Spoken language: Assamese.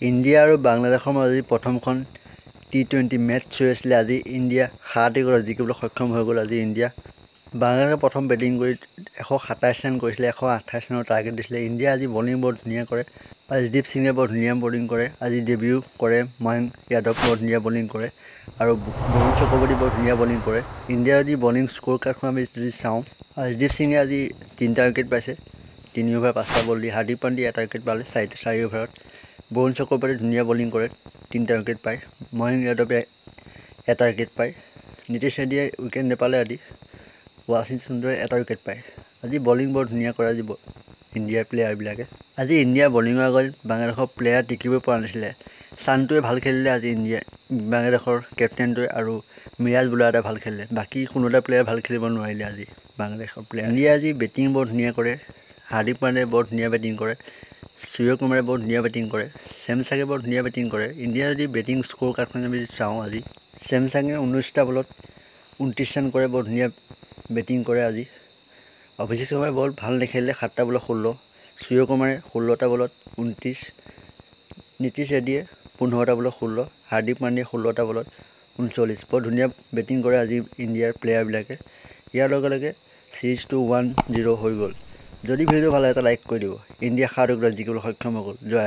ইণ্ডিয়া আৰু বাংলাদেশৰ মাজত প্ৰথমখন টি-20 মেটচ হৈ আছিলে। আজি ইণ্ডিয়া 7 উইকেটত জিকিবলৈ সক্ষম হৈ গ'ল। আজি ইণ্ডিয়া বাংলাদেশে প্ৰথম বেটিং কৰি 127 ৰান কৰিছিলে, 128 ৰানৰ টাৰ্গেট দিছিলে। ইণ্ডিয়া আজি বলিং বৰ ধুনীয়া কৰে। অৰ্শদ্বীপ সিঙে বৰ ধুনীয়া বলিং কৰে। আজি ডেবিউ কৰে ময়ংক যাদৱ, বৰ ধুনীয়া বলিং কৰে আৰু বৰুণ চক্ৰৱৰ্তী বৰ ধুনীয়া বলিং কৰে। ইণ্ডিয়াৰ যদি বলিং স্ক'ৰ কাৰ্ডখন আমি যদি চাওঁ, অৰ্শদ্বীপ সিঙে আজি 3টা উইকেট পাইছে, 3 অভাৰ 5টা বল দি। হাৰ্দিক পাণ্ডিয়া 1টা উইকেট পালে 4 অভাৰত। বৰুণ চক্ৰৱৰ্তী ধুনীয়া বলিং কৰে, 3টা উইকেট পায়। ময়ংক যাদৱে 1টা উইকেট পায়। নীতিশ ৰেড্ডীয়ে উইকেট নাপালে। আজি ৱাশ্বিংটন সুন্দৰে 1টা উইকেট পায়। আজি বলিং বৰ ধুনীয়া কৰে আজি ইণ্ডিয়াৰ প্লেয়াৰবিলাকে। আজি ইণ্ডিয়াৰ বলিঙৰ আগত বাংলাদেশৰ প্লেয়াৰ টিকিব পৰা নাছিলে। চান্তুৱে ভাল খেলিলে আজি বাংলাদেশৰ কেপ্টেইনটোৱে আৰু মিৰাজ বোলাৰটোৱে ভাল খেলিলে। বাকী কোনো এটা প্লেয়াৰ ভাল খেলিব নোৱাৰিলে আজি বাংলাদেশৰ প্লেয়াৰ। ইণ্ডিয়া আজি বেটিং বৰ ধুনীয়া কৰে। হাৰ্দিক পাণ্ডিয়াই বৰ ধুনীয়া বেটিং কৰে, সূৰ্যকুমাৰে বৰ ধুনীয়া বেটিং কৰে, ছেমছাঙে বৰ ধুনীয়া বেটিং কৰে। ইণ্ডিয়াৰ যদি বেটিং স্ক'ৰ কাৰ্ডখন আমি চাওঁ, আজি ছেমছাঙে 19টা বলত 29 ৰান কৰে, বৰ ধুনীয়া বেটিং কৰে। আজি অভিষেক শৰ্মাই বল ভাল নেখেলিলে, 7টা বলত 16, সূৰ্যকুমাৰে 16টা বলত 29, নীতিশ ৰেড্ডীয়ে 15টা বলত 16, হাৰ্দিক পাণ্ডিয়াই 16টা বলত 39। বৰ ধুনীয়া বেটিং কৰে আজি ইণ্ডিয়াৰ প্লেয়াৰবিলাকে। ইয়াৰ লগে লগে চিৰিজটো 1-0 হৈ গ'ল। যদি ভিডিঅ'টো ভাল লাগে এটা লাইক কৰি দিব। ইণ্ডিয়া 7 উইকেটত জিকিবলৈ সক্ষম হৈ গ'ল। জয়